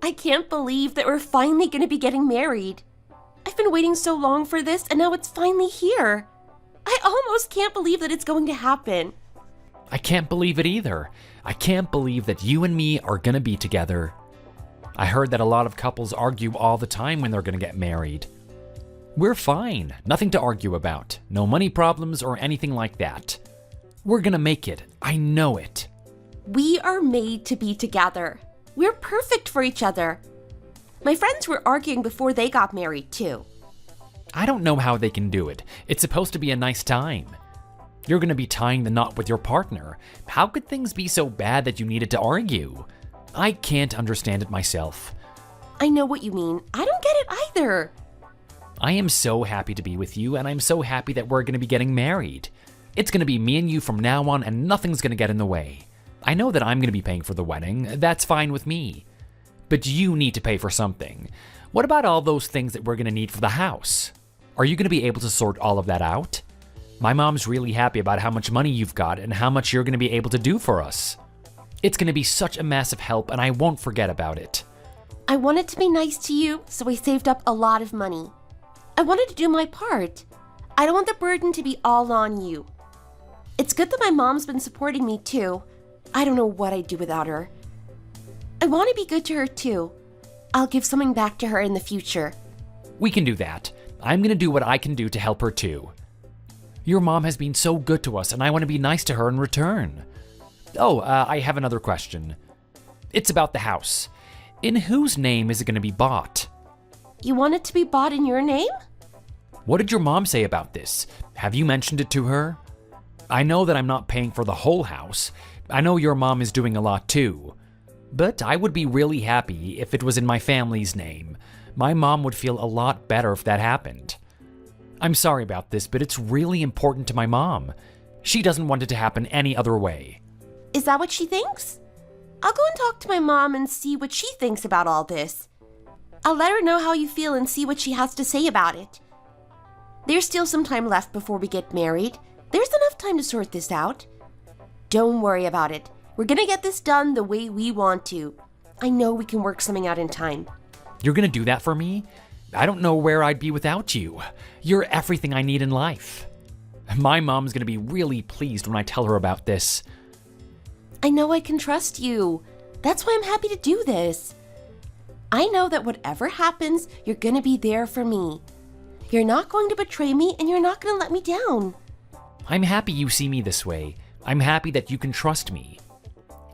I can't believe that we're finally going to be getting married. I've been waiting so long for this, and now it's finally here. I almost can't believe that it's going to happen. I can't believe it either. I can't believe that you and me are gonna be together. I heard that a lot of couples argue all the time when they're gonna get married. We're fine, nothing to argue about. No money problems or anything like that. We're gonna make it, I know it. We are made to be together. We're perfect for each other. My friends were arguing before they got married too. I don't know how they can do it. It's supposed to be a nice time. You're gonna be tying the knot with your partner. How could things be so bad that you needed to argue? I can't understand it myself. I know what you mean. I don't get it either. I am so happy to be with you, and I'm so happy that we're gonna be getting married. It's gonna be me and you from now on, and nothing's gonna get in the way. I know that I'm gonna be paying for the wedding. That's fine with me. But you need to pay for something. What about all those things that we're gonna need for the house? Are you gonna be able to sort all of that out? My mom's really happy about how much money you've got and how much you're going to be able to do for us. It's going to be such a massive help, and I won't forget about it. I wanted to be nice to you, so I saved up a lot of money. I wanted to do my part. I don't want the burden to be all on you. It's good that my mom's been supporting me too. I don't know what I'd do without her. I want to be good to her too. I'll give something back to her in the future. We can do that. I'm going to do what I can do to help her too. Your mom has been so good to us, and I want to be nice to her in return. Oh, I have another question. It's about the house. In whose name is it going to be bought? You want it to be bought in your name? What did your mom say about this? Have you mentioned it to her? I know that I'm not paying for the whole house. I know your mom is doing a lot too. But I would be really happy if it was in my family's name. My mom would feel a lot better if that happened. I'm sorry about this, but it's really important to my mom. She doesn't want it to happen any other way. Is that what she thinks? I'll go and talk to my mom and see what she thinks about all this. I'll let her know how you feel and see what she has to say about it. There's still some time left before we get married. There's enough time to sort this out. Don't worry about it. We're gonna get this done the way we want to. I know we can work something out in time. You're gonna do that for me? I don't know where I'd be without you. You're everything I need in life. My mom's gonna be really pleased when I tell her about this. I know I can trust you. That's why I'm happy to do this. I know that whatever happens, you're gonna be there for me. You're not going to betray me, and you're not gonna let me down. I'm happy you see me this way. I'm happy that you can trust me.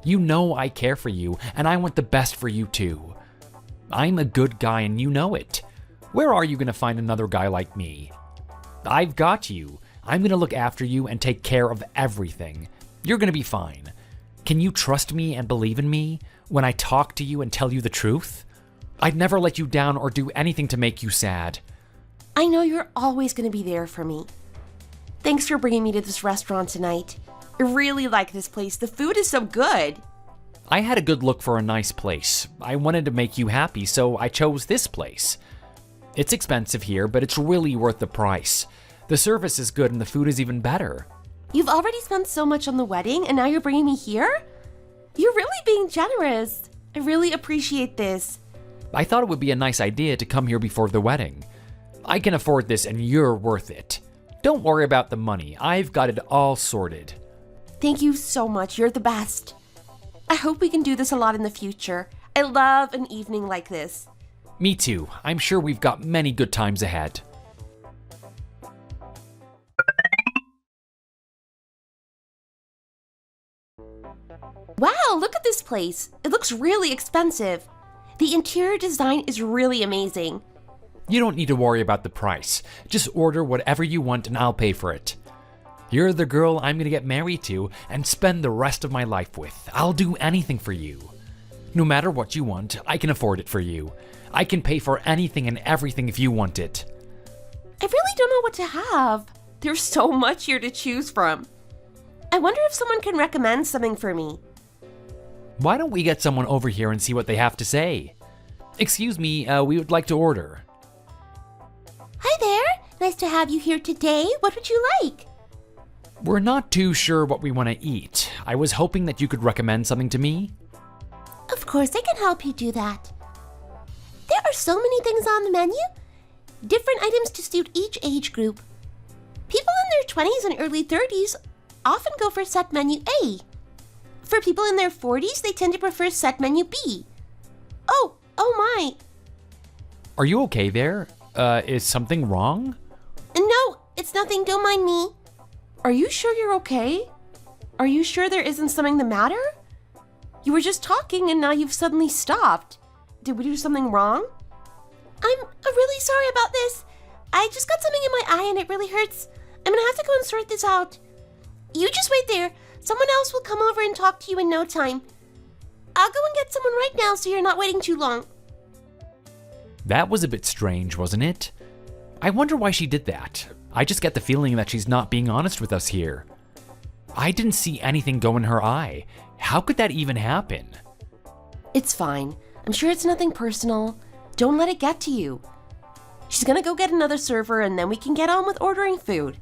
You know I care for you, and I want the best for you too. I'm a good guy, and you know it. Where are you going to find another guy like me? I've got you. I'm going to look after you and take care of everything. You're going to be fine. Can you trust me and believe in me when I talk to you and tell you the truth? I'd never let you down or do anything to make you sad. I know you're always going to be there for me. Thanks for bringing me to this restaurant tonight. I really like this place. The food is so good. I had a good look for a nice place. I wanted to make you happy, so I chose this place. It's expensive here, but it's really worth the price. The service is good and the food is even better. You've already spent so much on the wedding, and now you're bringing me here? You're really being generous. I really appreciate this. I thought it would be a nice idea to come here before the wedding. I can afford this and you're worth it. Don't worry about the money. I've got it all sorted. Thank you so much. You're the best. I hope we can do this a lot in the future. I love an evening like this. Me too. I'm sure we've got many good times ahead. Wow, look at this place. It looks really expensive. The interior design is really amazing. You don't need to worry about the price. Just order whatever you want and I'll pay for it. You're the girl I'm gonna get married to and spend the rest of my life with. I'll do anything for you. No matter what you want, I can afford it for you. I can pay for anything and everything if you want it. I really don't know what to have. There's so much here to choose from. I wonder if someone can recommend something for me. Why don't we get someone over here and see what they have to say? Excuse me, we would like to order. Hi there. Nice to have you here today. What would you like? We're not too sure what we want to eat. I was hoping that you could recommend something to me. Of course, I can help you do that. are so many things on the menu. Different items to suit each age group. People in their 20s and early 30s often go for set menu A. For people in their 40s, they tend to prefer set menu B. Oh my. Are you okay there? Is something wrong? No, it's nothing, don't mind me. Are you sure you're okay? Are you sure there isn't something the matter? You were just talking and now you've suddenly stopped. Did we do something wrong? I'm really sorry about this. I just got something in my eye and it really hurts. I'm gonna have to go and sort this out. You just wait there. Someone else will come over and talk to you in no time. I'll go and get someone right now so you're not waiting too long. That was a bit strange, wasn't it? I wonder why she did that. I just get the feeling that she's not being honest with us here. I didn't see anything go in her eye. How could that even happen? It's fine. I'm sure it's nothing personal. Don't let it get to you. She's gonna go get another server and then we can get on with ordering food.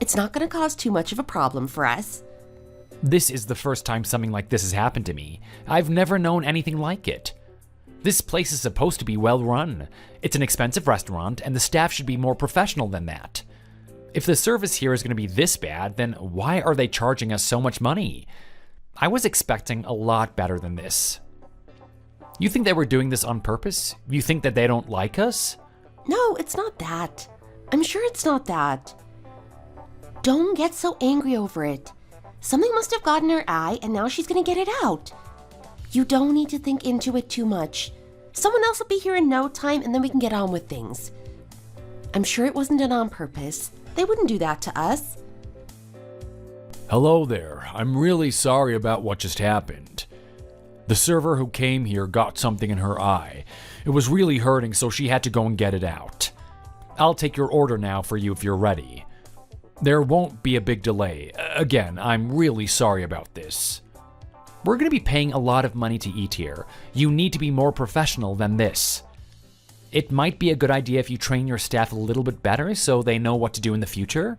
It's not gonna cause too much of a problem for us. This is the first time something like this has happened to me. I've never known anything like it. This place is supposed to be well run. It's an expensive restaurant and the staff should be more professional than that. If the service here is going to be this bad, then why are they charging us so much money? I was expecting a lot better than this. You think they were doing this on purpose? You think that they don't like us? No, it's not that. I'm sure it's not that. Don't get so angry over it. Something must have gotten her eye and now she's gonna get it out. You don't need to think into it too much. Someone else will be here in no time and then we can get on with things. I'm sure it wasn't done on purpose. They wouldn't do that to us. Hello there. I'm really sorry about what just happened. The server who came here got something in her eye. It was really hurting, so she had to go and get it out. I'll take your order now for you if you're ready. There won't be a big delay. Again, I'm really sorry about this. We're going to be paying a lot of money to eat here. You need to be more professional than this. It might be a good idea if you train your staff a little bit better so they know what to do in the future.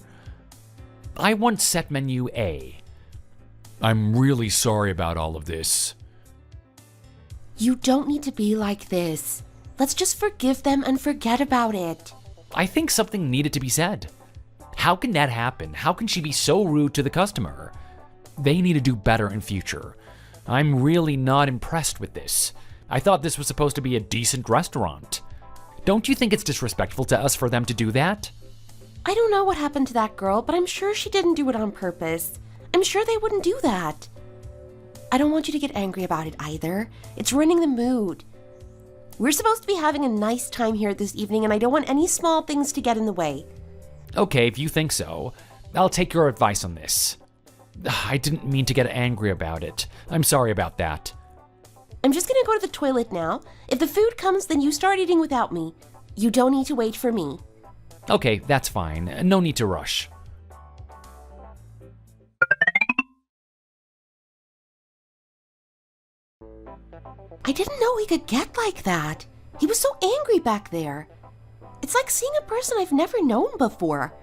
I want set menu A. I'm really sorry about all of this. You don't need to be like this. Let's just forgive them and forget about it. I think something needed to be said. How can that happen? How can she be so rude to the customer? They need to do better in future. I'm really not impressed with this. I thought this was supposed to be a decent restaurant. Don't you think it's disrespectful to us for them to do that? I don't know what happened to that girl, but I'm sure she didn't do it on purpose. I'm sure they wouldn't do that. I don't want you to get angry about it either. It's ruining the mood. We're supposed to be having a nice time here this evening, and I don't want any small things to get in the way. Okay, if you think so, I'll take your advice on this. I didn't mean to get angry about it. I'm sorry about that. I'm just gonna go to the toilet now. If the food comes, then you start eating without me. You don't need to wait for me. Okay, that's fine. No need to rush. I didn't know he could get like that. He was so angry back there. It's like seeing a person I've never known before.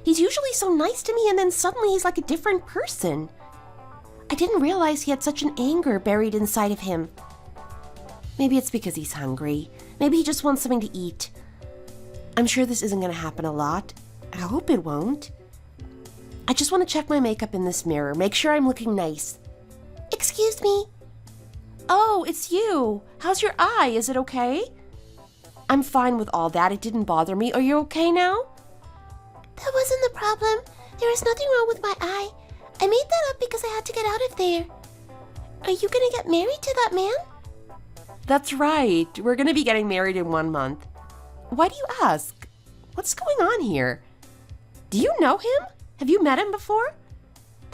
He's usually so nice to me and then suddenly he's like a different person. I didn't realize he had such an anger buried inside of him. Maybe it's because he's hungry. Maybe he just wants something to eat. I'm sure this isn't going to happen a lot. I hope it won't. I just want to check my makeup in this mirror, make sure I'm looking nice. Excuse me? Oh, it's you. How's your eye? Is it okay? I'm fine with all that. It didn't bother me. Are you okay now? That wasn't the problem. There was nothing wrong with my eye. I made that up because I had to get out of there. Are you gonna get married to that man? That's right. We're gonna be getting married in 1 month. Why do you ask? What's going on here? Do you know him? Have you met him before?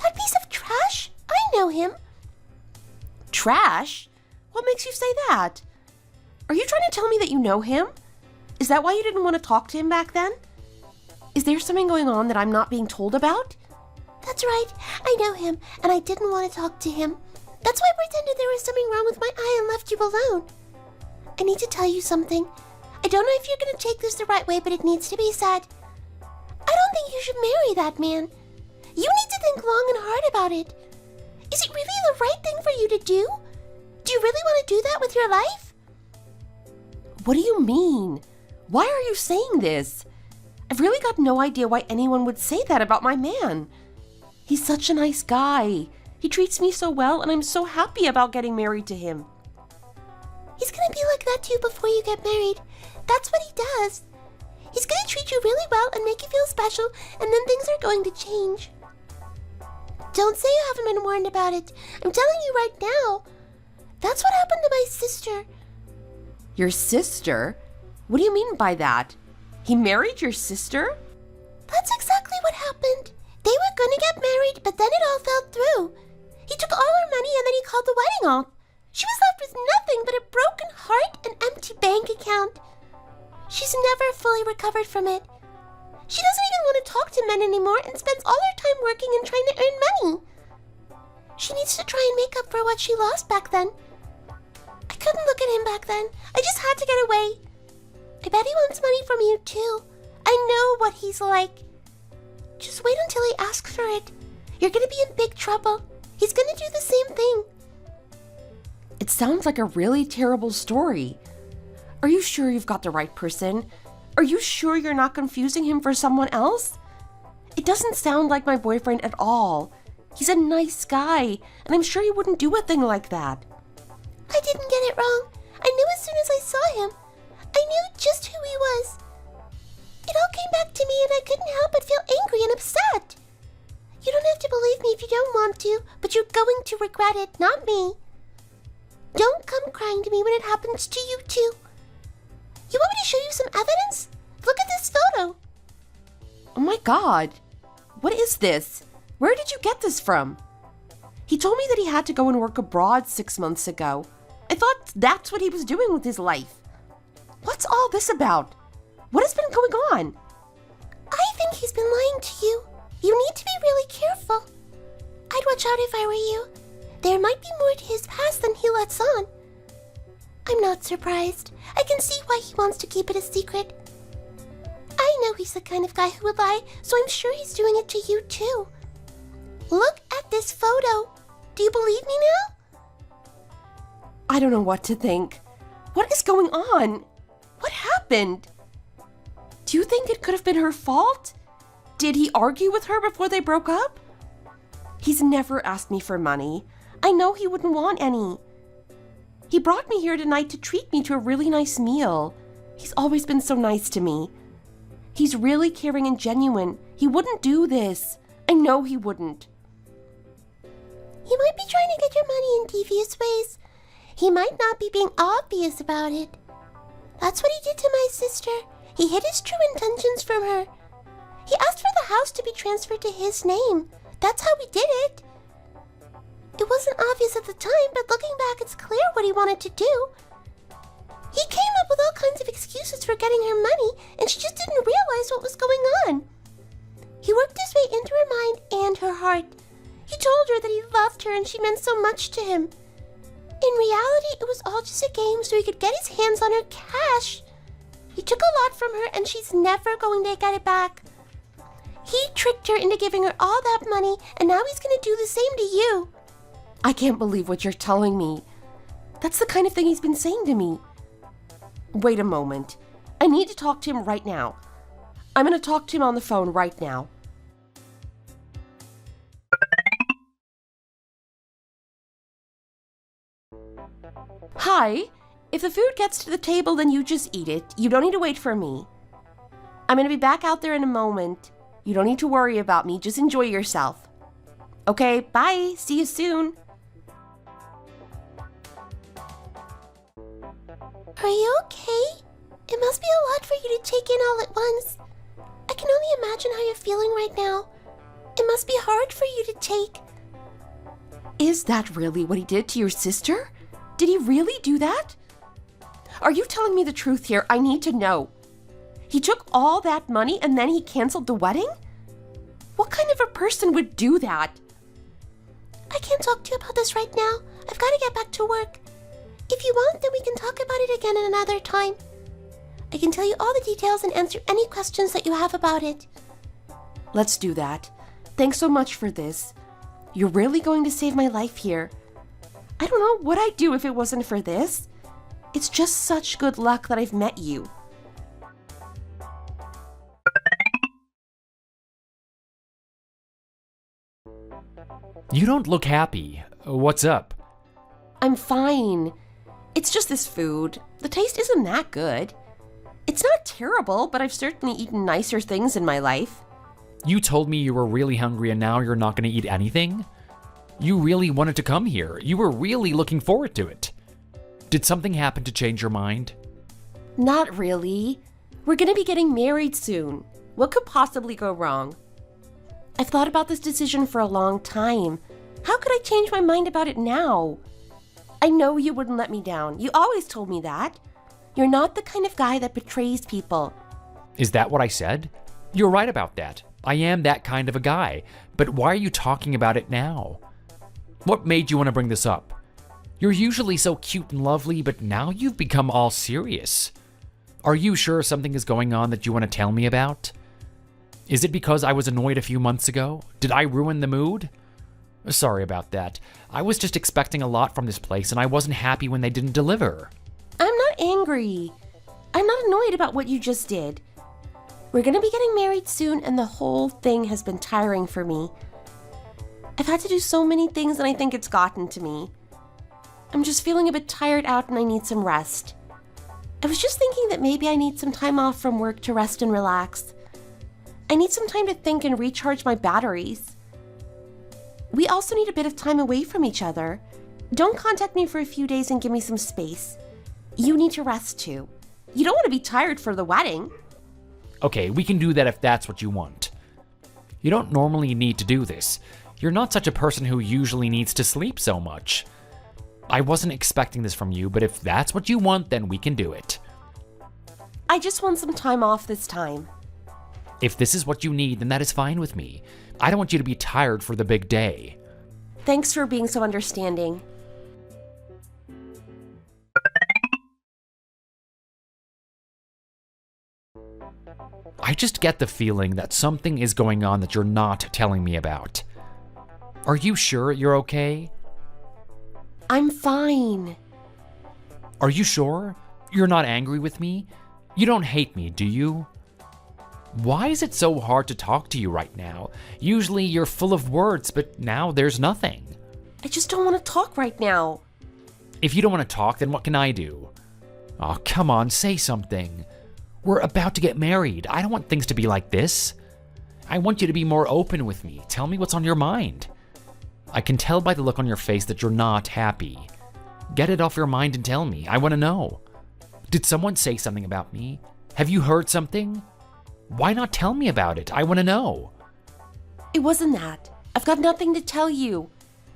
That piece of trash? I know him. Trash? What makes you say that? Are you trying to tell me that you know him? Is that why you didn't want to talk to him back then? Is there something going on that I'm not being told about? That's right. I know him, and I didn't want to talk to him. That's why I pretended there was something wrong with my eye and left you alone. I need to tell you something. I don't know if you're going to take this the right way, but it needs to be said. I don't think you should marry that man. You need to think long and hard about it. Is it really the right thing for you to do? Do you really want to do that with your life? What do you mean? Why are you saying this? I've really got no idea why anyone would say that about my man. He's such a nice guy. He treats me so well, and I'm so happy about getting married to him. He's gonna be like that to you before you get married. That's what he does. He's gonna treat you really well and make you feel special, and then things are going to change. Don't say you haven't been warned about it. I'm telling you right now. That's what happened to my sister. Your sister? What do you mean by that? He married your sister? That's exactly what happened. They were gonna get married, but then it all fell through. He took all her money and then he called the wedding off. She was left with nothing but a broken heart and empty bank account. She's never fully recovered from it. She doesn't even want to talk to men anymore and spends all her time working and trying to earn money. She needs to try and make up for what she lost back then. I couldn't look at him back then. I just had to get away. I bet he wants money from you too. I know what he's like. Just wait until he asks for it. You're gonna be in big trouble. He's gonna do the same thing. It sounds like a really terrible story. Are you sure you've got the right person? Are you sure you're not confusing him for someone else? It doesn't sound like my boyfriend at all. He's a nice guy, and I'm sure he wouldn't do a thing like that. I didn't get it wrong. I knew as soon as I saw him. I knew just who he was. It all came back to me and I couldn't help but feel angry and upset. You don't have to believe me if you don't want to, but you're going to regret it, not me. Don't come crying to me when it happens to you too. You want me to show you some evidence? Look at this photo. Oh my God. What is this? Where did you get this from? He told me that he had to go and work abroad 6 months ago. I thought that's what he was doing with his life. What's all this about? What has been going on? I think he's been lying to you. You need to be really careful. I'd watch out if I were you. There might be more to his past than he lets on. I'm not surprised. I can see why he wants to keep it a secret. I know he's the kind of guy who would lie, so I'm sure he's doing it to you too. Look at this photo. Do you believe me now? I don't know what to think. What is going on? What happened? Do you think it could have been her fault? Did he argue with her before they broke up? He's never asked me for money. I know he wouldn't want any. He brought me here tonight to treat me to a really nice meal. He's always been so nice to me. He's really caring and genuine. He wouldn't do this. I know he wouldn't. He might be trying to get your money in devious ways. He might not be being obvious about it. That's what he did to my sister. He hid his true intentions from her. He asked for the house to be transferred to his name. That's how he did it. It wasn't obvious at the time, but looking back, it's clear what he wanted to do. He came up with all kinds of excuses for getting her money, and she just didn't realize what was going on. He worked his way into her mind and her heart. He told her that he loved her and she meant so much to him. In reality, it was all just a game so he could get his hands on her cash. He took a lot from her and she's never going to get it back. He tricked her into giving her all that money, and now he's going to do the same to you. I can't believe what you're telling me. That's the kind of thing he's been saying to me. Wait a moment. I need to talk to him right now. I'm going to talk to him on the phone right now. Hi. If the food gets to the table, then you just eat it. You don't need to wait for me. I'm going to be back out there in a moment. You don't need to worry about me. Just enjoy yourself. Okay, bye. See you soon. Are you okay? It must be a lot for you to take in all at once. I can only imagine how you're feeling right now. It must be hard for you to take. Is that really what he did to your sister? Did he really do that? Are you telling me the truth here? I need to know. He took all that money and then he canceled the wedding? What kind of a person would do that? I can't talk to you about this right now. I've got to get back to work. If you want, then we can talk about it again at another time. I can tell you all the details and answer any questions that you have about it. Let's do that. Thanks so much for this. You're really going to save my life here. I don't know what I'd do if it wasn't for this. It's just such good luck that I've met you. You don't look happy. What's up? I'm fine. It's just this food. The taste isn't that good. It's not terrible, but I've certainly eaten nicer things in my life. You told me you were really hungry and now you're not going to eat anything? You really wanted to come here. You were really looking forward to it. Did something happen to change your mind? Not really. We're gonna be getting married soon. What could possibly go wrong? I've thought about this decision for a long time. How could I change my mind about it now? I know you wouldn't let me down. You always told me that. You're not the kind of guy that betrays people. Is that what I said? You're right about that. I am that kind of a guy. But why are you talking about it now? What made you want to bring this up? You're usually so cute and lovely, but now you've become all serious. Are you sure something is going on that you want to tell me about? Is it because I was annoyed a few months ago? Did I ruin the mood? Sorry about that. I was just expecting a lot from this place and I wasn't happy when they didn't deliver. I'm not angry. I'm not annoyed about what you just did. We're gonna be getting married soon and the whole thing has been tiring for me. I've had to do so many things and I think it's gotten to me. I'm just feeling a bit tired out and I need some rest. I was just thinking that maybe I need some time off from work to rest and relax. I need some time to think and recharge my batteries. We also need a bit of time away from each other. Don't contact me for a few days and give me some space. You need to rest too. You don't want to be tired for the wedding. Okay, we can do that if that's what you want. You don't normally need to do this. You're not such a person who usually needs to sleep so much. I wasn't expecting this from you, but if that's what you want, then we can do it. I just want some time off this time. If this is what you need, then that is fine with me. I don't want you to be tired for the big day. Thanks for being so understanding. I just get the feeling that something is going on that you're not telling me about. Are you sure you're okay? I'm fine. Are you sure? You're not angry with me? You don't hate me, do you? Why is it so hard to talk to you right now? Usually you're full of words, but now there's nothing. I just don't want to talk right now. If you don't want to talk, then what can I do? Oh, come on, say something. We're about to get married. I don't want things to be like this. I want you to be more open with me. Tell me what's on your mind. I can tell by the look on your face that you're not happy. Get it off your mind and tell me. I want to know. Did someone say something about me? Have you heard something? Why not tell me about it? I want to know. It wasn't that. I've got nothing to tell you.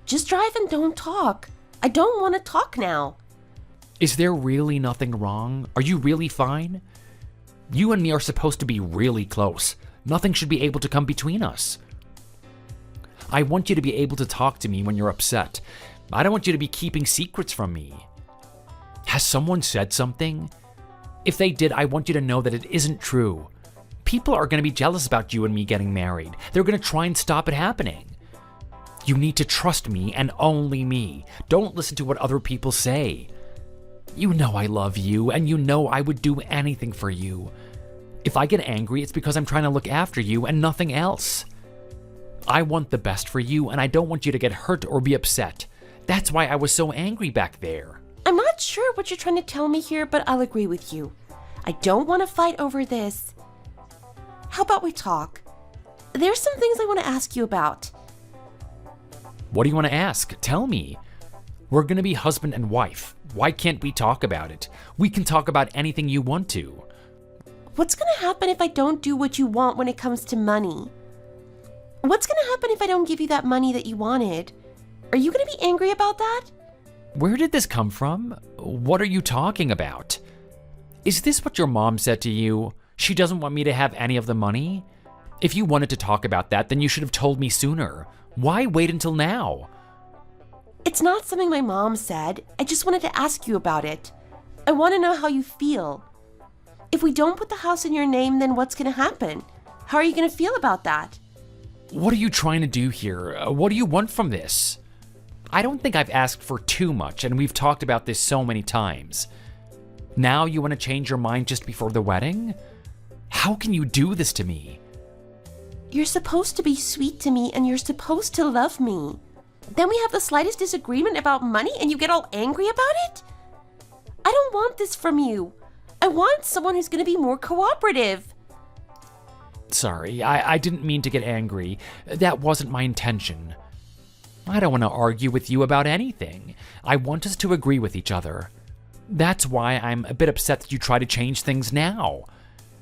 Just drive and don't talk. I don't want to talk now. Is there really nothing wrong? Are you really fine? You and me are supposed to be really close. Nothing should be able to come between us. I want you to be able to talk to me when you're upset. I don't want you to be keeping secrets from me. Has someone said something? If they did, I want you to know that it isn't true. People are going to be jealous about you and me getting married. They're going to try and stop it happening. You need to trust me and only me. Don't listen to what other people say. You know I love you, and you know I would do anything for you. If I get angry, it's because I'm trying to look after you and nothing else. I want the best for you, and I don't want you to get hurt or be upset. That's why I was so angry back there. I'm not sure what you're trying to tell me here, but I'll agree with you. I don't want to fight over this. How about we talk? There's some things I want to ask you about. What do you want to ask? Tell me. We're going to be husband and wife. Why can't we talk about it? We can talk about anything you want to. What's going to happen if I don't do what you want when it comes to money? What's going to happen if I don't give you that money that you wanted? Are you going to be angry about that? Where did this come from? What are you talking about? Is this what your mom said to you? She doesn't want me to have any of the money? If you wanted to talk about that, then you should have told me sooner. Why wait until now? It's not something my mom said. I just wanted to ask you about it. I want to know how you feel. If we don't put the house in your name, then what's going to happen? How are you going to feel about that? What are you trying to do here? What do you want from this? I don't think I've asked for too much, and we've talked about this so many times. Now you want to change your mind just before the wedding? How can you do this to me? You're supposed to be sweet to me and you're supposed to love me. Then we have the slightest disagreement about money and you get all angry about it? I don't want this from you. I want someone who's going to be more cooperative. Sorry, I didn't mean to get angry. That wasn't my intention. I don't want to argue with you about anything. I want us to agree with each other. That's why I'm a bit upset that you try to change things now.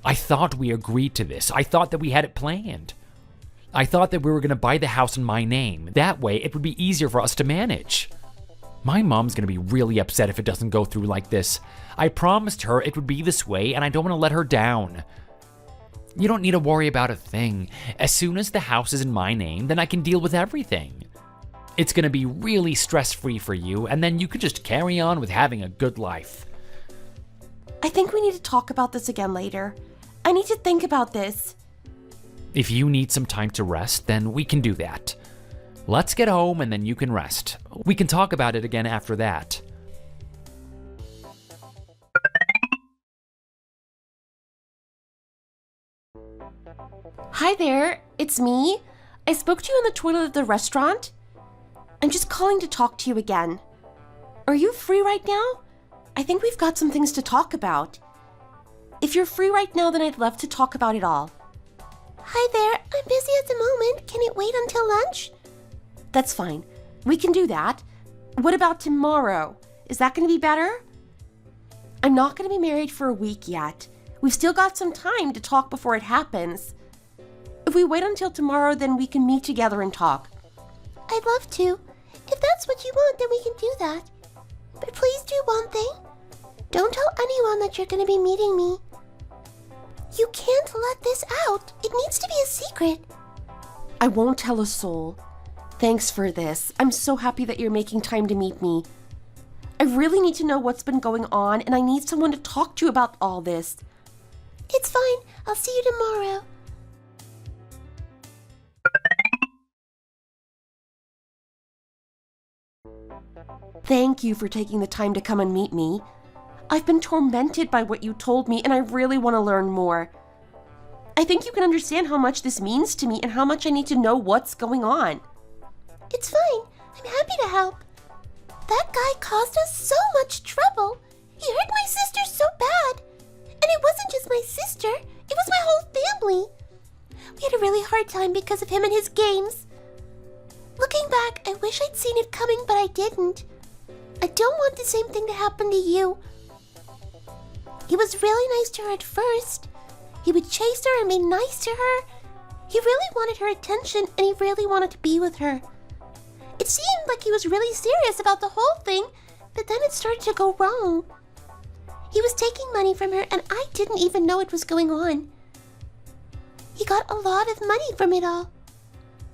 I thought we agreed to this. I thought that we had it planned. I thought that we were going to buy the house in my name. That way, it would be easier for us to manage. My mom's going to be really upset if it doesn't go through like this. I promised her it would be this way, and I don't want to let her down. You don't need to worry about a thing. As soon as the house is in my name, then I can deal with everything. It's going to be really stress-free for you, and then you can just carry on with having a good life. I think we need to talk about this again later. I need to think about this. If you need some time to rest, then we can do that. Let's get home and then you can rest. We can talk about it again after that. Hi there, it's me. I spoke to you in the toilet at the restaurant. I'm just calling to talk to you again. Are you free right now? I think we've got some things to talk about. If you're free right now, then I'd love to talk about it all. Hi there, I'm busy at the moment. Can it wait until lunch? That's fine. We can do that. What about tomorrow? Is that going to be better? I'm not going to be married for a week yet. We've still got some time to talk before it happens. If we wait until tomorrow, then we can meet together and talk. I'd love to. If that's what you want, then we can do that. But please do one thing. Don't tell anyone that you're going to be meeting me. You can't let this out. It needs to be a secret. I won't tell a soul. Thanks for this. I'm so happy that you're making time to meet me. I really need to know what's been going on, and I need someone to talk to about all this. It's fine. I'll see you tomorrow. Thank you for taking the time to come and meet me. I've been tormented by what you told me, and I really want to learn more. I think you can understand how much this means to me and how much I need to know what's going on. It's fine. I'm happy to help. That guy caused us so much trouble. He hurt my sister so bad. And it wasn't just my sister. It was my whole family. We had a really hard time because of him and his games. Looking back, I wish I'd seen it coming, but I didn't. I don't want the same thing to happen to you. He was really nice to her at first. He would chase her and be nice to her. He really wanted her attention, and he really wanted to be with her. It seemed like he was really serious about the whole thing, but then it started to go wrong. He was taking money from her, and I didn't even know it was going on. He got a lot of money from it all.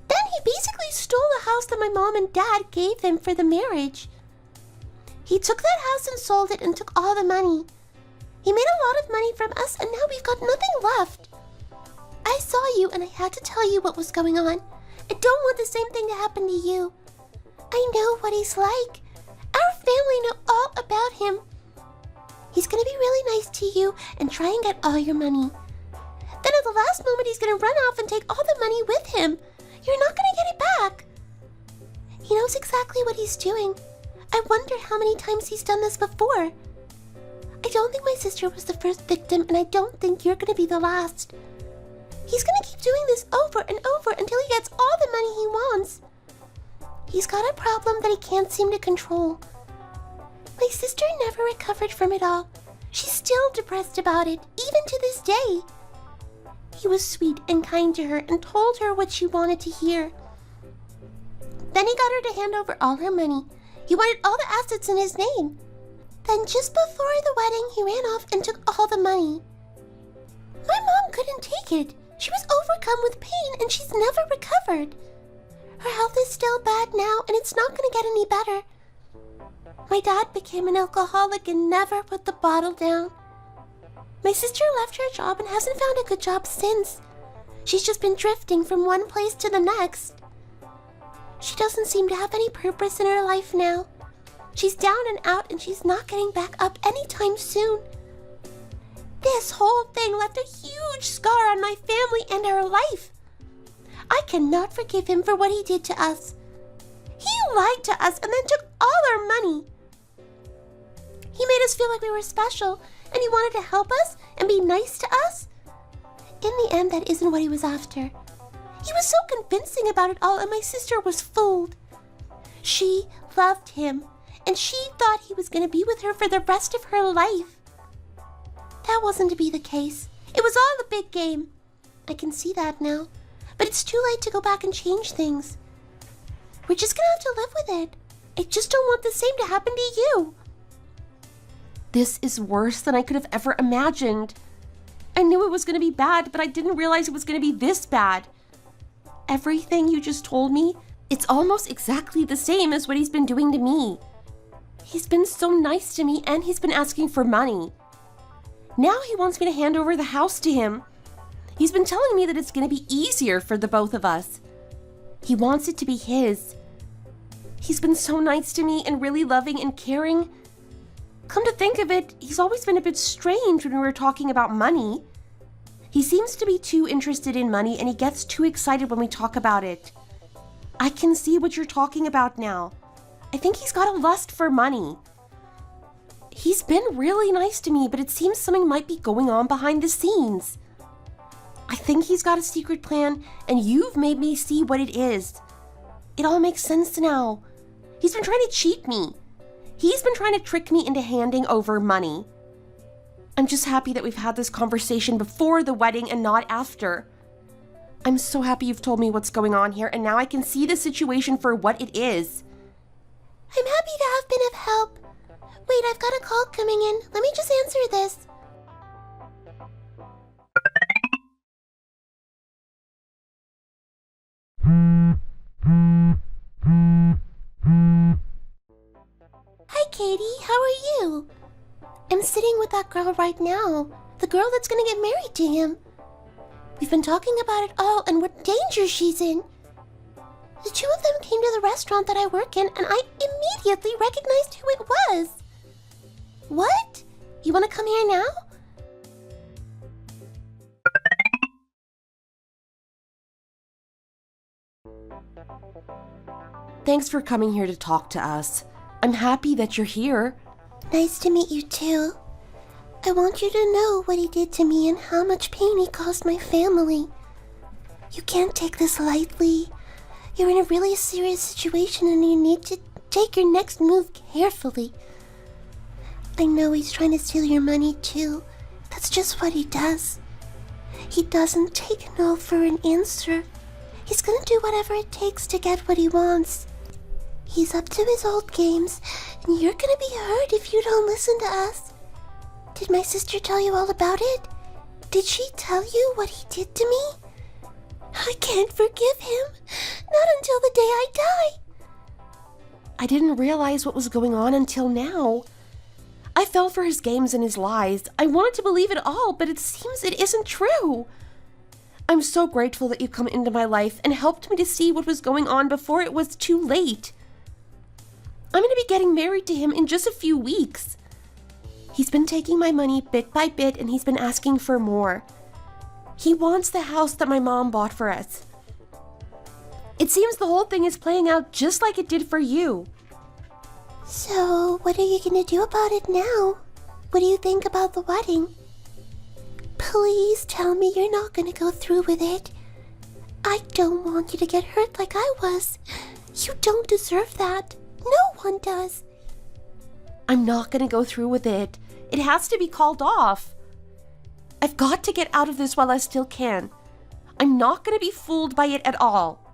Then he basically stole the house that my mom and dad gave him for the marriage. He took that house and sold it and took all the money. He made a lot of money from us, and now we've got nothing left. I saw you, and I had to tell you what was going on. I don't want the same thing to happen to you. I know what he's like. Our family know all about him. He's gonna be really nice to you and try and get all your money. Then at the last moment, he's gonna run off and take all the money with him. You're not gonna get it back. He knows exactly what he's doing. I wonder how many times he's done this before. I don't think my sister was the first victim, and I don't think you're gonna be the last. He's gonna keep doing this over and over until he gets all the money he wants. He's got a problem that he can't seem to control. My sister never recovered from it all. She's still depressed about it, even to this day. He was sweet and kind to her and told her what she wanted to hear. Then he got her to hand over all her money. He wanted all the assets in his name. Then just before the wedding, he ran off and took all the money. My mom couldn't take it. She was overcome with pain and she's never recovered. Her health is still bad now and it's not going to get any better. My dad became an alcoholic and never put the bottle down. My sister left her job and hasn't found a good job since. She's just been drifting from one place to the next. She doesn't seem to have any purpose in her life now. She's down and out and she's not getting back up anytime soon. This whole thing left a huge scar on my family and our life. I cannot forgive him for what he did to us. He lied to us and then took all our money. He made us feel like we were special and he wanted to help us and be nice to us. In the end, that isn't what he was after. He was so convincing about it all and my sister was fooled. She loved him and she thought he was going to be with her for the rest of her life. That wasn't to be the case. It was all a big game. I can see that now. But it's too late to go back and change things. We're just gonna have to live with it. I just don't want the same to happen to you. This is worse than I could have ever imagined. I knew it was going to be bad, but I didn't realize it was going to be this bad. Everything you just told me, it's almost exactly the same as what he's been doing to me. He's been so nice to me and he's been asking for money. Now he wants me to hand over the house to him. He's been telling me that it's going to be easier for the both of us. He wants it to be his. He's been so nice to me and really loving and caring. Come to think of it, he's always been a bit strange when we were talking about money. He seems to be too interested in money and he gets too excited when we talk about it. I can see what you're talking about now. I think he's got a lust for money. He's been really nice to me, but it seems something might be going on behind the scenes. I think he's got a secret plan, and you've made me see what it is. It all makes sense now. He's been trying to cheat me. He's been trying to trick me into handing over money. I'm just happy that we've had this conversation before the wedding and not after. I'm so happy you've told me what's going on here, and now I can see the situation for what it is. I'm happy to have been of help. Wait, I've got a call coming in. Let me just answer this. Hi, Katie. How are you? I'm sitting with that girl right now. The girl that's gonna get married to him. We've been talking about it all and what danger she's in. The two of them came to the restaurant that I work in and I immediately recognized who it was. What? You want to come here now? Thanks for coming here to talk to us. I'm happy that you're here. Nice to meet you too. I want you to know what he did to me and how much pain he caused my family. You can't take this lightly. You're in a really serious situation and you need to take your next move carefully. I know he's trying to steal your money too. That's just what he does. He doesn't take no for an answer. He's gonna do whatever it takes to get what he wants. He's up to his old games, and you're gonna be hurt if you don't listen to us. Did my sister tell you all about it? Did she tell you what he did to me? I can't forgive him. Not until the day I die. I didn't realize what was going on until now. I fell for his games and his lies. I wanted to believe it all, but it seems it isn't true. I'm so grateful that you come into my life and helped me to see what was going on before it was too late. I'm going to be getting married to him in just a few weeks. He's been taking my money bit by bit and he's been asking for more. He wants the house that my mom bought for us. It seems the whole thing is playing out just like it did for you. So, what are you gonna do about it now? What do you think about the wedding? Please tell me you're not gonna go through with it. I don't want you to get hurt like I was. You don't deserve that. No one does. I'm not gonna go through with it. It has to be called off. I've got to get out of this while I still can. I'm not gonna be fooled by it at all.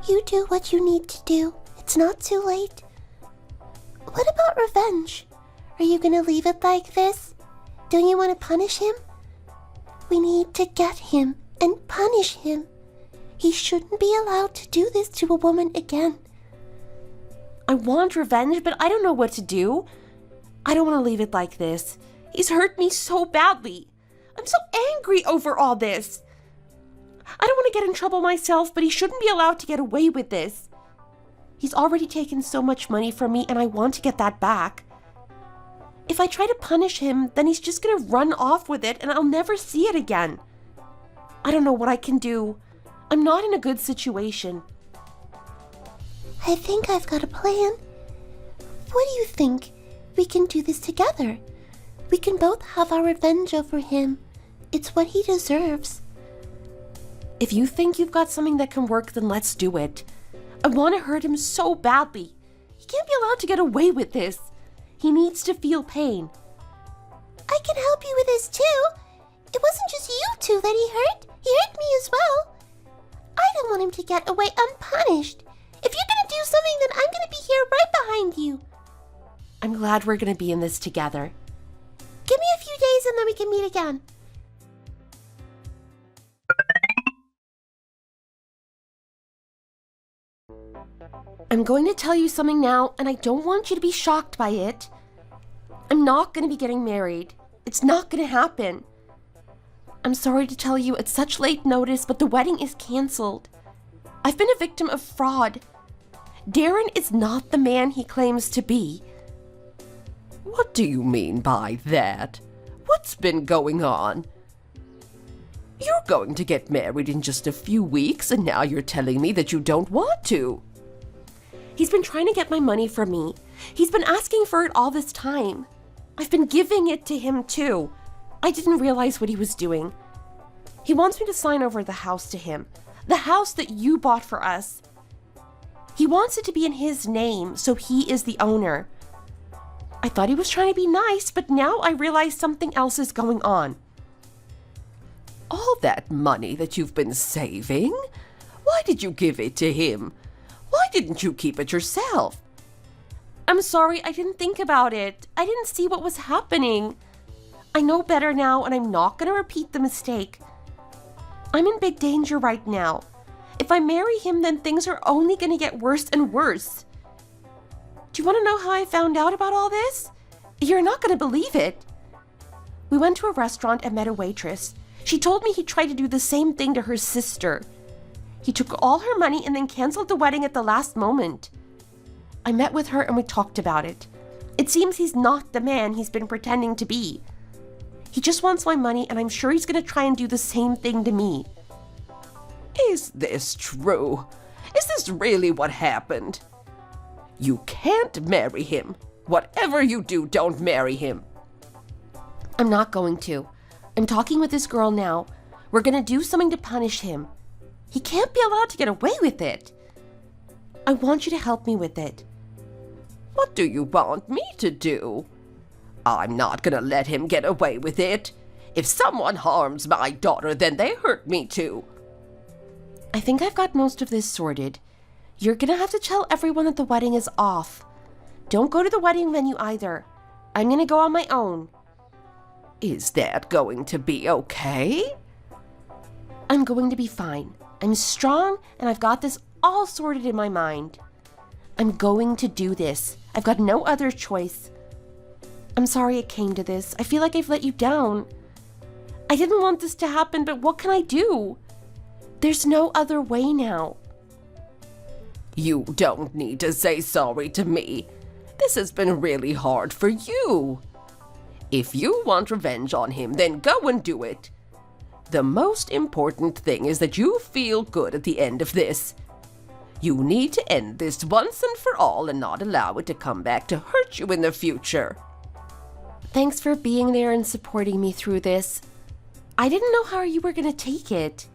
You do what you need to do. It's not too late. What about revenge? Are you gonna leave it like this? Don't you want to punish him? We need to get him and punish him. He shouldn't be allowed to do this to a woman again. I want revenge, but I don't know what to do. I don't want to leave it like this. He's hurt me so badly. I'm so angry over all this. I don't want to get in trouble myself, but he shouldn't be allowed to get away with this. He's already taken so much money from me and I want to get that back. If I try to punish him, then he's just gonna run off with it and I'll never see it again. I don't know what I can do. I'm not in a good situation. I think I've got a plan. What do you think? We can do this together. We can both have our revenge over him. It's what he deserves. If you think you've got something that can work, then let's do it. I want to hurt him so badly. He can't be allowed to get away with this. He needs to feel pain. I can help you with this too. It wasn't just you two that he hurt. He hurt me as well. I don't want him to get away unpunished. If you're gonna do something, then I'm gonna be here right behind you. I'm glad we're going to be in this together. Give me a few days and then we can meet again. I'm going to tell you something now, and I don't want you to be shocked by it. I'm not going to be getting married. It's not going to happen. I'm sorry to tell you at such late notice, but the wedding is canceled. I've been a victim of fraud. Darren is not the man he claims to be. What do you mean by that? What's been going on? You're going to get married in just a few weeks, and now you're telling me that you don't want to. He's been trying to get my money from me. He's been asking for it all this time. I've been giving it to him too. I didn't realize what he was doing. He wants me to sign over the house to him. The house that you bought for us. He wants it to be in his name, so he is the owner. I thought he was trying to be nice, but now I realize something else is going on. All that money that you've been saving? Why did you give it to him? Why didn't you keep it yourself? I'm sorry, I didn't think about it. I didn't see what was happening. I know better now, and I'm not going to repeat the mistake. I'm in big danger right now. If I marry him, then things are only going to get worse and worse. Do you want to know how I found out about all this? You're not going to believe it. We went to a restaurant and met a waitress. She told me he tried to do the same thing to her sister. He took all her money and then canceled the wedding at the last moment. I met with her and we talked about it. It seems he's not the man he's been pretending to be. He just wants my money, and I'm sure he's going to try and do the same thing to me. Is this true? Is this really what happened? You can't marry him. Whatever you do, don't marry him. I'm not going to. I'm talking with this girl now. We're going to do something to punish him. He can't be allowed to get away with it. I want you to help me with it. What do you want me to do? I'm not gonna let him get away with it. If someone harms my daughter, then they hurt me too. I think I've got most of this sorted. You're gonna have to tell everyone that the wedding is off. Don't go to the wedding venue either. I'm gonna go on my own. Is that going to be okay? I'm going to be fine. I'm strong, and I've got this all sorted in my mind. I'm going to do this. I've got no other choice. I'm sorry it came to this. I feel like I've let you down. I didn't want this to happen, but what can I do? There's no other way now. You don't need to say sorry to me. This has been really hard for you. If you want revenge on him, then go and do it. The most important thing is that you feel good at the end of this. You need to end this once and for all and not allow it to come back to hurt you in the future. Thanks for being there and supporting me through this. I didn't know how you were going to take it.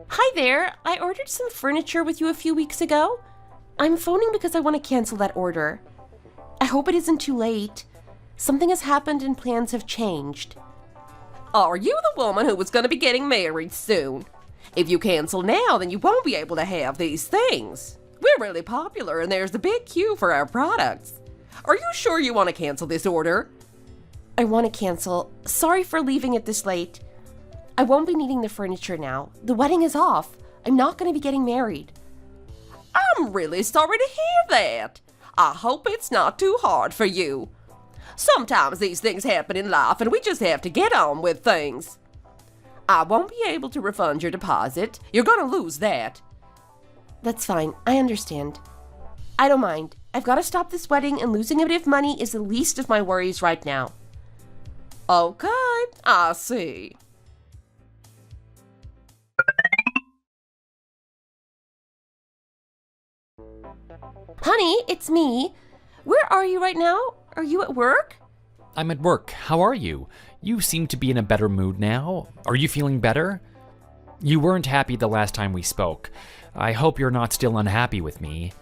Hi there, I ordered some furniture with you a few weeks ago. I'm phoning because I want to cancel that order. I hope it isn't too late. Something has happened and plans have changed. Are you the woman who was going to be getting married soon? If you cancel now, then you won't be able to have these things. We're really popular and there's a big queue for our products. Are you sure you want to cancel this order? I want to cancel. Sorry for leaving it this late. I won't be needing the furniture now. The wedding is off. I'm not going to be getting married. I'm really sorry to hear that. I hope it's not too hard for you. Sometimes these things happen in life and we just have to get on with things. I won't be able to refund your deposit. You're gonna lose that. That's fine. I understand. I don't mind. I've got to stop this wedding, and losing a bit of money is the least of my worries right now. Okay, I see. Honey, it's me. Where are you right now? Are you at work? I'm at work. How are you? You seem to be in a better mood now. Are you feeling better? You weren't happy the last time we spoke. I hope you're not still unhappy with me.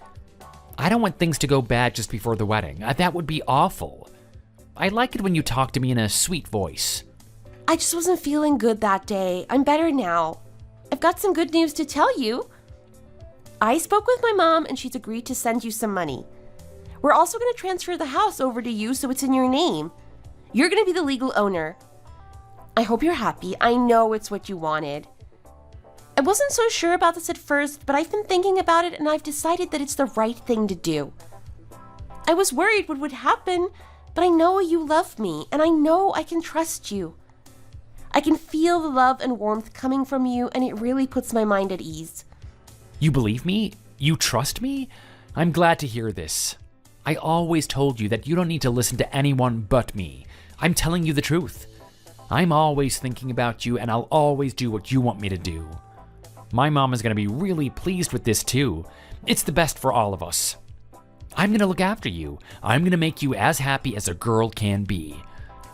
I don't want things to go bad just before the wedding. That would be awful. I like it when you talk to me in a sweet voice. I just wasn't feeling good that day. I'm better now. I've got some good news to tell you. I spoke with my mom and she's agreed to send you some money. We're also going to transfer the house over to you so it's in your name. You're going to be the legal owner. I hope you're happy. I know it's what you wanted. I wasn't so sure about this at first, but I've been thinking about it and I've decided that it's the right thing to do. I was worried what would happen, but I know you love me and I know I can trust you. I can feel the love and warmth coming from you, and it really puts my mind at ease. You believe me? You trust me? I'm glad to hear this. I always told you that you don't need to listen to anyone but me. I'm telling you the truth. I'm always thinking about you, and I'll always do what you want me to do. My mom is going to be really pleased with this too. It's the best for all of us. I'm going to look after you. I'm going to make you as happy as a girl can be.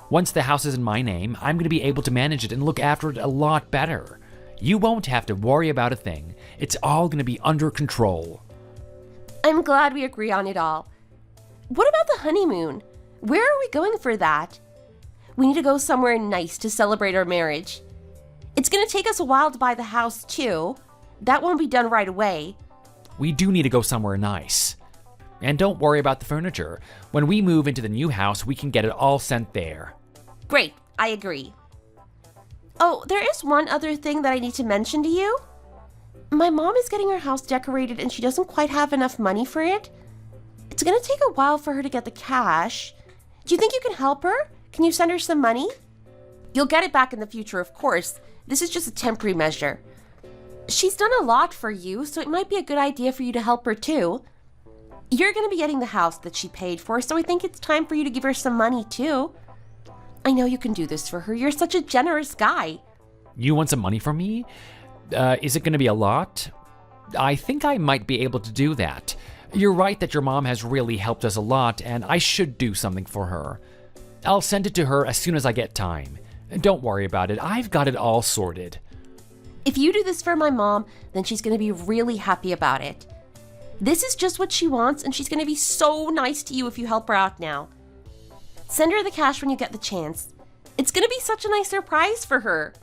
Once the house is in my name, I'm going to be able to manage it and look after it a lot better. You won't have to worry about a thing. It's all going to be under control. I'm glad we agree on it all. What about the honeymoon? Where are we going for that? We need to go somewhere nice to celebrate our marriage. It's going to take us a while to buy the house, too. That won't be done right away. We do need to go somewhere nice. And don't worry about the furniture. When we move into the new house, we can get it all sent there. Great, I agree. Oh, there is one other thing that I need to mention to you. My mom is getting her house decorated and she doesn't quite have enough money for it. It's going to take a while for her to get the cash. Do you think you can help her? Can you send her some money? You'll get it back in the future, of course. This is just a temporary measure. She's done a lot for you, so it might be a good idea for you to help her too. You're going to be getting the house that she paid for, so I think it's time for you to give her some money too. I know you can do this for her. You're such a generous guy. You want some money from me? Is it going to be a lot? I think I might be able to do that. You're right that your mom has really helped us a lot, and I should do something for her. I'll send it to her as soon as I get time. Don't worry about it. I've got it all sorted. If you do this for my mom, then she's going to be really happy about it. This is just what she wants, and she's going to be so nice to you if you help her out now. Send her the cash when you get the chance. It's going to be such a nice surprise for her.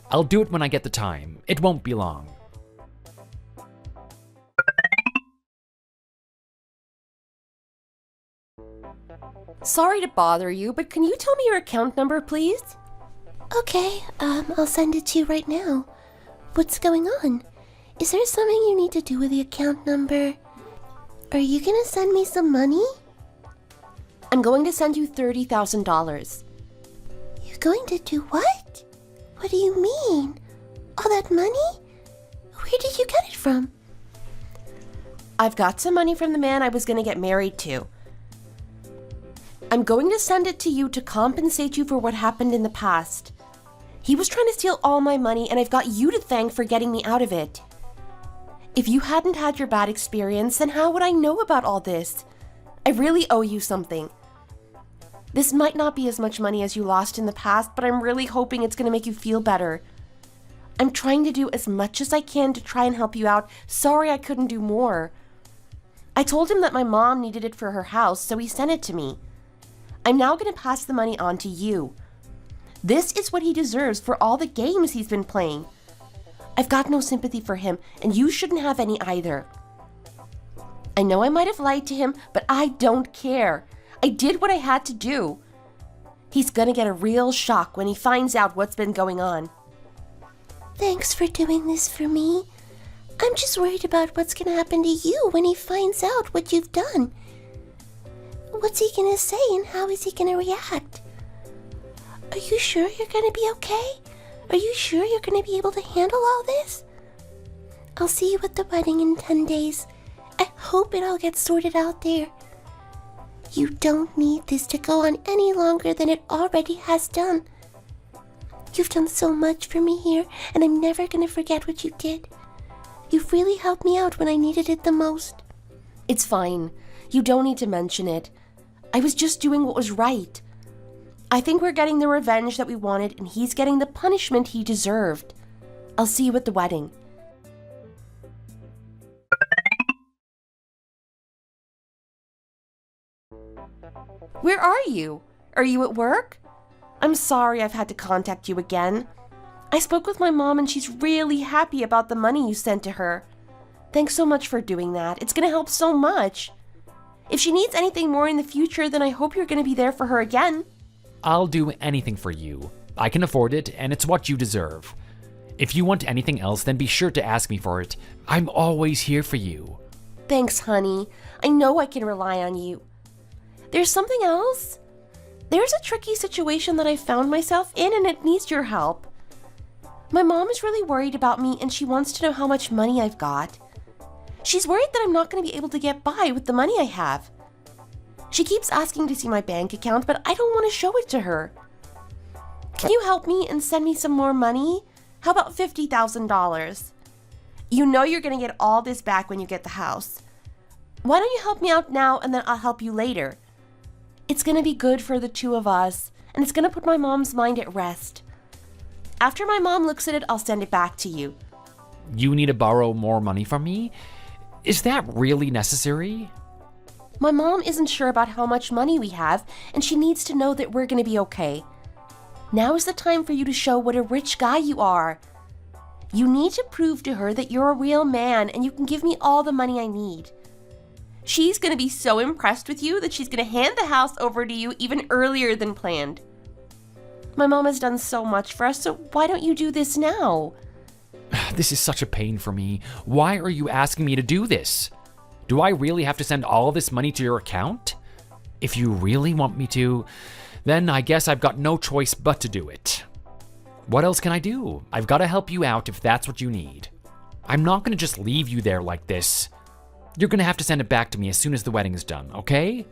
I'll do it when I get the time. It won't be long. Sorry to bother you, but can you tell me your account number, please? Okay, I'll send it to you right now. What's going on? Is there something you need to do with the account number? Are you gonna send me some money? I'm going to send you $30,000. You're going to do what? What do you mean? All that money? Where did you get it from? I've got some money from the man I was going to get married to. I'm going to send it to you to compensate you for what happened in the past. He was trying to steal all my money, and I've got you to thank for getting me out of it. If you hadn't had your bad experience, then how would I know about all this? I really owe you something. This might not be as much money as you lost in the past, but I'm really hoping it's going to make you feel better. I'm trying to do as much as I can to try and help you out. Sorry I couldn't do more. I told him that my mom needed it for her house, so he sent it to me. I'm now going to pass the money on to you. This is what he deserves for all the games he's been playing. I've got no sympathy for him, and you shouldn't have any either. I know I might have lied to him, but I don't care. I did what I had to do. He's gonna get a real shock when he finds out what's been going on. Thanks for doing this for me. I'm just worried about what's gonna happen to you when he finds out what you've done. What's he gonna say and how is he gonna react? Are you sure you're gonna be okay? Are you sure you're going to be able to handle all this? I'll see you at the wedding in 10 days. I hope it all gets sorted out there. You don't need this to go on any longer than it already has done. You've done so much for me here, and I'm never going to forget what you did. You've really helped me out when I needed it the most. It's fine. You don't need to mention it. I was just doing what was right. I think we're getting the revenge that we wanted, and he's getting the punishment he deserved. I'll see you at the wedding. Where are you? Are you at work? I'm sorry I've had to contact you again. I spoke with my mom and she's really happy about the money you sent to her. Thanks so much for doing that. It's going to help so much. If she needs anything more in the future, then I hope you're going to be there for her again. I'll do anything for you. I can afford it, and it's what you deserve. If you want anything else, then be sure to ask me for it. I'm always here for you. Thanks, honey. I know I can rely on you. There's something else. There's a tricky situation that I found myself in, and it needs your help. My mom is really worried about me, and she wants to know how much money I've got. She's worried that I'm not going to be able to get by with the money I have. She keeps asking to see my bank account, but I don't want to show it to her. Can you help me and send me some more money? How about $50,000? You know you're going to get all this back when you get the house. Why don't you help me out now, and then I'll help you later? It's going to be good for the two of us, and it's going to put my mom's mind at rest. After my mom looks at it, I'll send it back to you. You need to borrow more money from me? Is that really necessary? My mom isn't sure about how much money we have, and she needs to know that we're going to be okay. Now is the time for you to show what a rich guy you are. You need to prove to her that you're a real man and you can give me all the money I need. She's going to be so impressed with you that she's going to hand the house over to you even earlier than planned. My mom has done so much for us, so why don't you do this now? This is such a pain for me. Why are you asking me to do this? Do I really have to send all this money to your account? If you really want me to, then I guess I've got no choice but to do it. What else can I do? I've got to help you out if that's what you need. I'm not going to just leave you there like this. You're going to have to send it back to me as soon as the wedding is done, okay?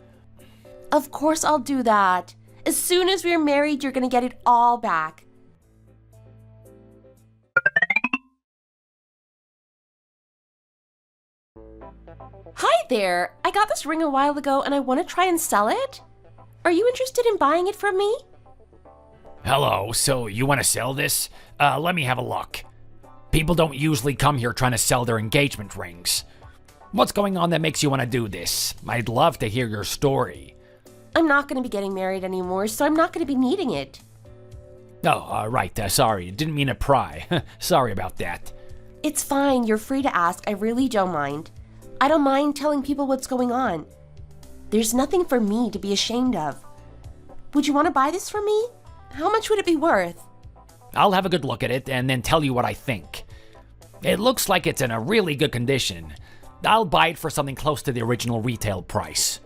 Of course I'll do that. As soon as we're married, you're going to get it all back. Hi there! I got this ring a while ago and I want to try and sell it. Are you interested in buying it from me? Hello, so you want to sell this? Let me have a look. People don't usually come here trying to sell their engagement rings. What's going on that makes you want to do this? I'd love to hear your story. I'm not going to be getting married anymore, so I'm not going to be needing it. Oh, right, sorry, didn't mean to pry. Sorry about that. It's fine, you're free to ask, I really don't mind. I don't mind telling people what's going on. There's nothing for me to be ashamed of. Would you want to buy this from me? How much would it be worth? I'll have a good look at it and then tell you what I think. It looks like it's in a really good condition. I'll buy it for something close to the original retail price.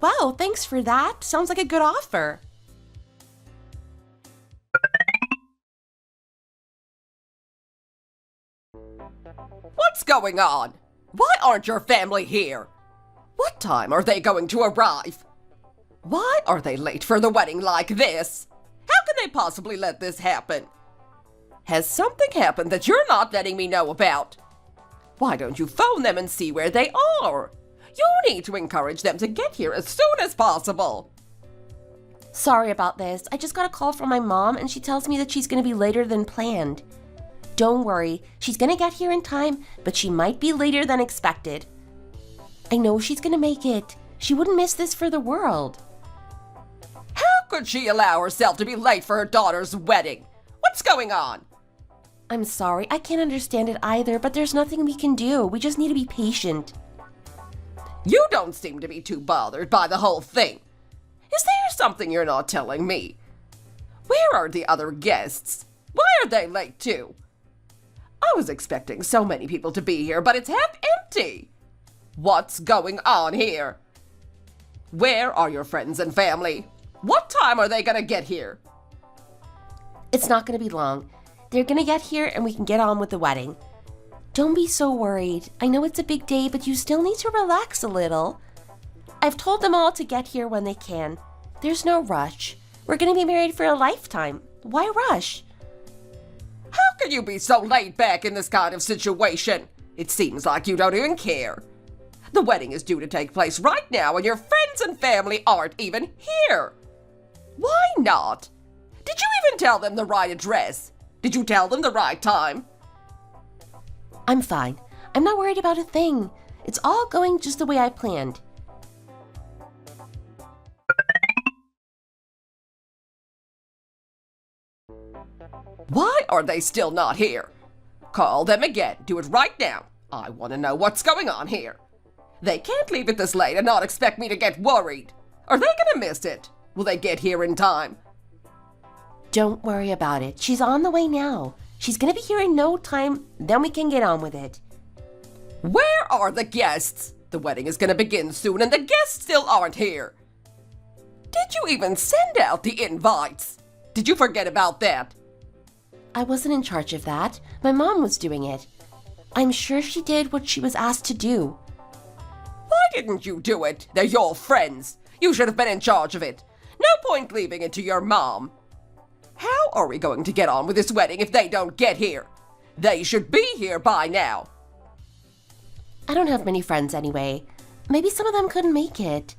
Wow, thanks for that. Sounds like a good offer. What's going on? Why aren't your family here? What time are they going to arrive? Why are they late for the wedding like this? How can they possibly let this happen? Has something happened that you're not letting me know about? Why don't you phone them and see where they are? You need to encourage them to get here as soon as possible. Sorry about this. I just got a call from my mom and she tells me that she's going to be later than planned. Don't worry, she's going to get here in time, but she might be later than expected. I know she's going to make it. She wouldn't miss this for the world. How could she allow herself to be late for her daughter's wedding? What's going on? I'm sorry, I can't understand it either, but there's nothing we can do. We just need to be patient. You don't seem to be too bothered by the whole thing. Is there something you're not telling me? Where are the other guests? Why are they late too? I was expecting so many people to be here, but it's half empty. What's going on here? Where are your friends and family? What time are they gonna get here? It's not going to be long. They're gonna get here and we can get on with the wedding. Don't be so worried. I know it's a big day, but you still need to relax a little. I've told them all to get here when they can. There's no rush. We're gonna be married for a lifetime. Why rush? How can you be so laid back in this kind of situation? It seems like you don't even care. The wedding is due to take place right now and your friends and family aren't even here. Why not? Did you even tell them the right address? Did you tell them the right time? I'm fine. I'm not worried about a thing. It's all going just the way I planned. Why are they still not here? Call them again. Do it right now. I want to know what's going on here. They can't leave it this late and not expect me to get worried. Are they gonna miss it? Will they get here in time? Don't worry about it. She's on the way now. She's gonna be here in no time, then we can get on with it. Where are the guests? The wedding is gonna begin soon and the guests still aren't here. Did you even send out the invites? Did you forget about that? I wasn't in charge of that. My mom was doing it. I'm sure she did what she was asked to do. Why didn't you do it? They're your friends. You should have been in charge of it. No point leaving it to your mom. How are we going to get on with this wedding if they don't get here? They should be here by now. I don't have many friends anyway. Maybe some of them couldn't make it.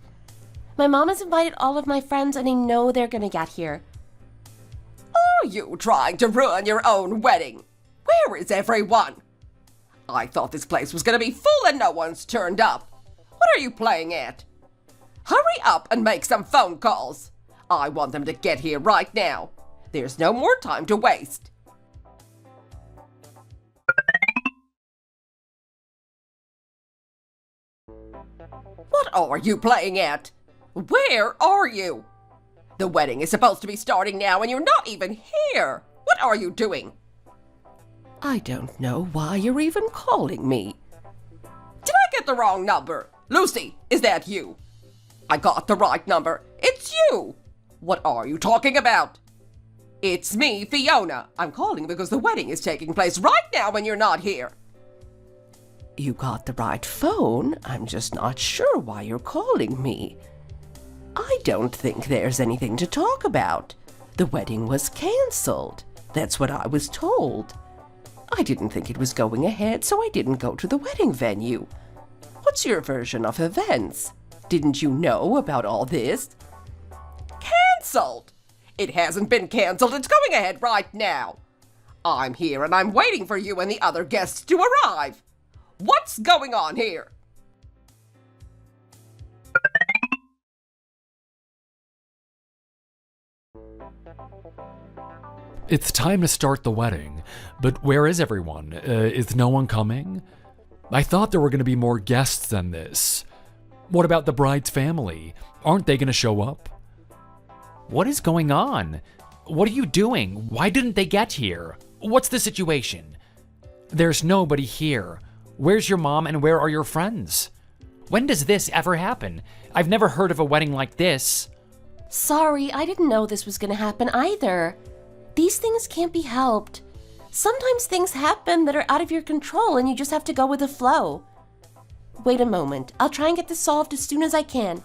My mom has invited all of my friends and I know they're gonna get here. Are you trying to ruin your own wedding? Where is everyone? I thought this place was gonna be full and no one's turned up. What are you playing at? Hurry up and make some phone calls. I want them to get here right now. There's no more time to waste. What are you playing at? Where are you? The wedding is supposed to be starting now and you're not even here. What are you doing? I don't know why you're even calling me. Did I get the wrong number? Lucy, is that you? I got the right number. It's you. What are you talking about? It's me, Fiona. I'm calling because the wedding is taking place right now when you're not here. You got the right phone. I'm just not sure why you're calling me. I don't think there's anything to talk about. The wedding was canceled. That's what I was told. I didn't think it was going ahead, so I didn't go to the wedding venue. What's your version of events? Didn't you know about all this? Canceled! It hasn't been canceled. It's going ahead right now. I'm here and I'm waiting for you and the other guests to arrive. What's going on here? It's time to start the wedding, but where is everyone? Is no one coming? I thought there were going to be more guests than this. What about the bride's family? Aren't they going to show up? What is going on? What are you doing? Why didn't they get here? What's the situation? There's nobody here. Where's your mom and where are your friends? When does this ever happen? I've never heard of a wedding like this. Sorry, I didn't know this was gonna happen either. These things can't be helped. Sometimes things happen that are out of your control and you just have to go with the flow. Wait a moment. I'll try and get this solved as soon as I can.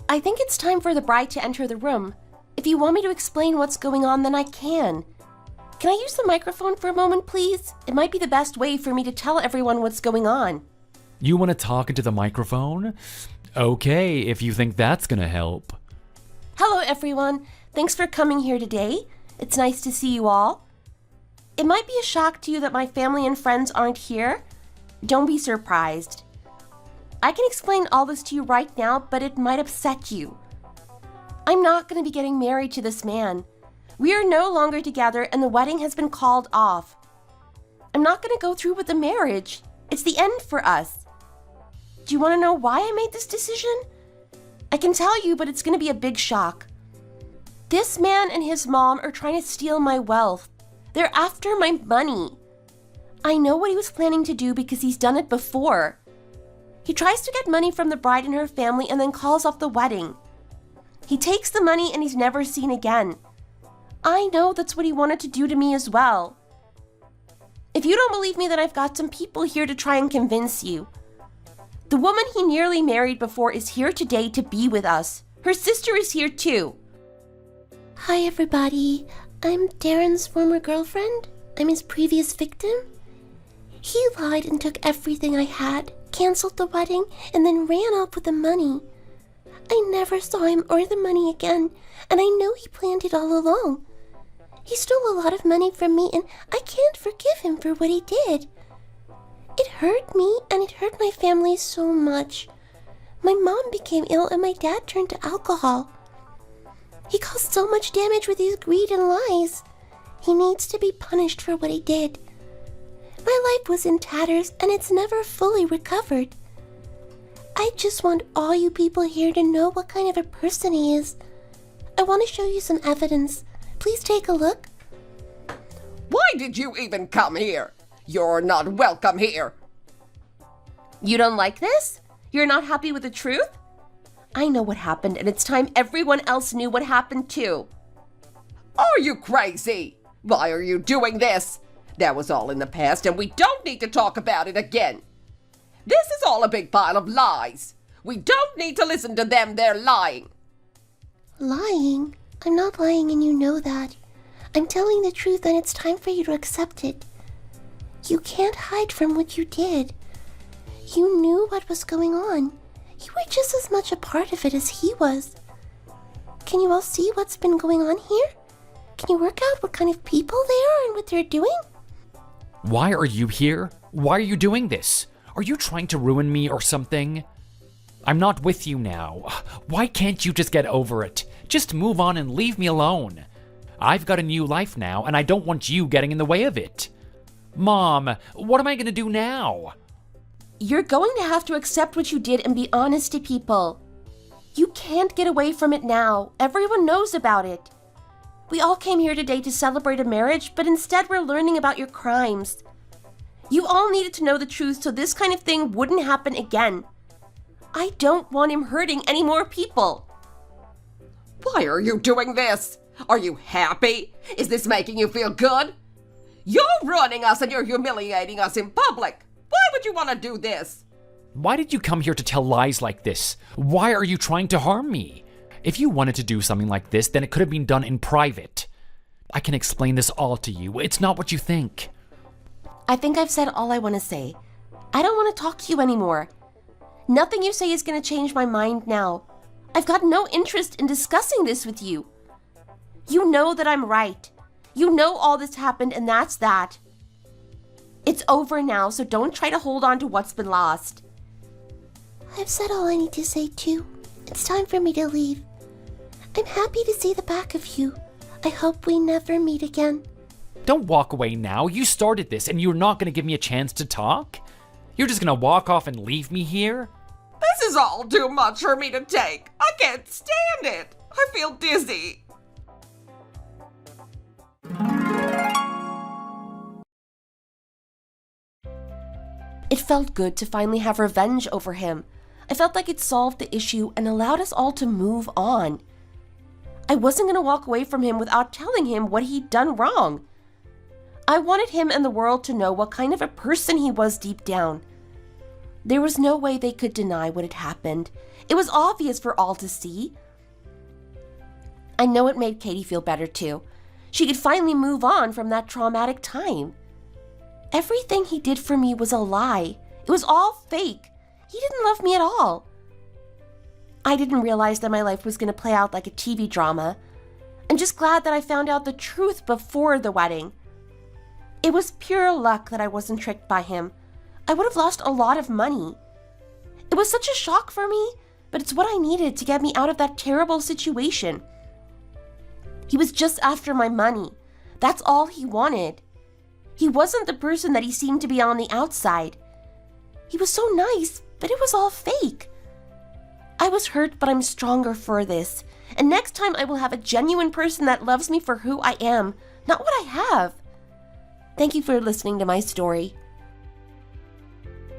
I think it's time for the bride to enter the room. If you want me to explain what's going on, then I can. Can I use the microphone for a moment, please? It might be the best way for me to tell everyone what's going on. You want to talk into the microphone? Okay, if you think that's going to help. Hello, everyone. Thanks for coming here today. It's nice to see you all. It might be a shock to you that my family and friends aren't here. Don't be surprised. I can explain all this to you right now, but it might upset you. I'm not going to be getting married to this man. We are no longer together and the wedding has been called off. I'm not going to go through with the marriage. It's the end for us. Do you want to know why I made this decision? I can tell you, but it's going to be a big shock. This man and his mom are trying to steal my wealth. They're after my money. I know what he was planning to do because he's done it before. He tries to get money from the bride and her family and then calls off the wedding. He takes the money and he's never seen again. I know that's what he wanted to do to me as well. If you don't believe me, then I've got some people here to try and convince you. The woman he nearly married before is here today to be with us. Her sister is here too. Hi, everybody. I'm Darren's former girlfriend. I'm his previous victim. He lied and took everything I had, canceled the wedding, and then ran off with the money. I never saw him or the money again, and I know he planned it all along. He stole a lot of money from me, and I can't forgive him for what he did. It hurt me, and it hurt my family so much. My mom became ill, and my dad turned to alcohol. He caused so much damage with his greed and lies. He needs to be punished for what he did. My life was in tatters, and it's never fully recovered. I just want all you people here to know what kind of a person he is. I want to show you some evidence. Please take a look. Why did you even come here? You're not welcome here. You don't like this? You're not happy with the truth? I know what happened, and it's time everyone else knew what happened too. Are you crazy? Why are you doing this? That was all in the past, and we don't need to talk about it again. This is all a big pile of lies. We don't need to listen to them. They're lying. Lying? I'm not lying, and you know that. I'm telling the truth, and it's time for you to accept it. You can't hide from what you did. You knew what was going on. You were just as much a part of it as he was. Can you all see what's been going on here? Can you work out what kind of people they are and what they're doing? Why are you here? Why are you doing this? Are you trying to ruin me or something? I'm not with you now. Why can't you just get over it? Just move on and leave me alone. I've got a new life now, and I don't want you getting in the way of it. Mom, what am I gonna do now? You're going to have to accept what you did and be honest to people. You can't get away from it now. Everyone knows about it. We all came here today to celebrate a marriage, but instead we're learning about your crimes. You all needed to know the truth so this kind of thing wouldn't happen again. I don't want him hurting any more people. Why are you doing this? Are you happy? Is this making you feel good? You're ruining us and you're humiliating us in public. Why would you want to do this? Why did you come here to tell lies like this? Why are you trying to harm me? If you wanted to do something like this, then it could have been done in private. I can explain this all to you. It's not what you think. I think I've said all I want to say. I don't want to talk to you anymore. Nothing you say is going to change my mind now. I've got no interest in discussing this with you. You know that I'm right. You know all this happened, and that's that. It's over now, so don't try to hold on to what's been lost. I've said all I need to say too. It's time for me to leave. I'm happy to see the back of you. I hope we never meet again. Don't walk away now. You started this, and you're not going to give me a chance to talk? You're just going to walk off and leave me here? This is all too much for me to take. I can't stand it. I feel dizzy. It felt good to finally have revenge over him. I felt like it solved the issue and allowed us all to move on. I wasn't going to walk away from him without telling him what he'd done wrong. I wanted him and the world to know what kind of a person he was deep down. There was no way they could deny what had happened. It was obvious for all to see. I know it made Katie feel better too. She could finally move on from that traumatic time. Everything he did for me was a lie. It was all fake. He didn't love me at all. I didn't realize that my life was going to play out like a TV drama. I'm just glad that I found out the truth before the wedding. It was pure luck that I wasn't tricked by him. I would have lost a lot of money. It was such a shock for me, but it's what I needed to get me out of that terrible situation. He was just after my money. That's all he wanted. He wasn't the person that he seemed to be on the outside. He was so nice, but it was all fake. I was hurt, but I'm stronger for this. And next time I will have a genuine person that loves me for who I am, not what I have. Thank you for listening to my story.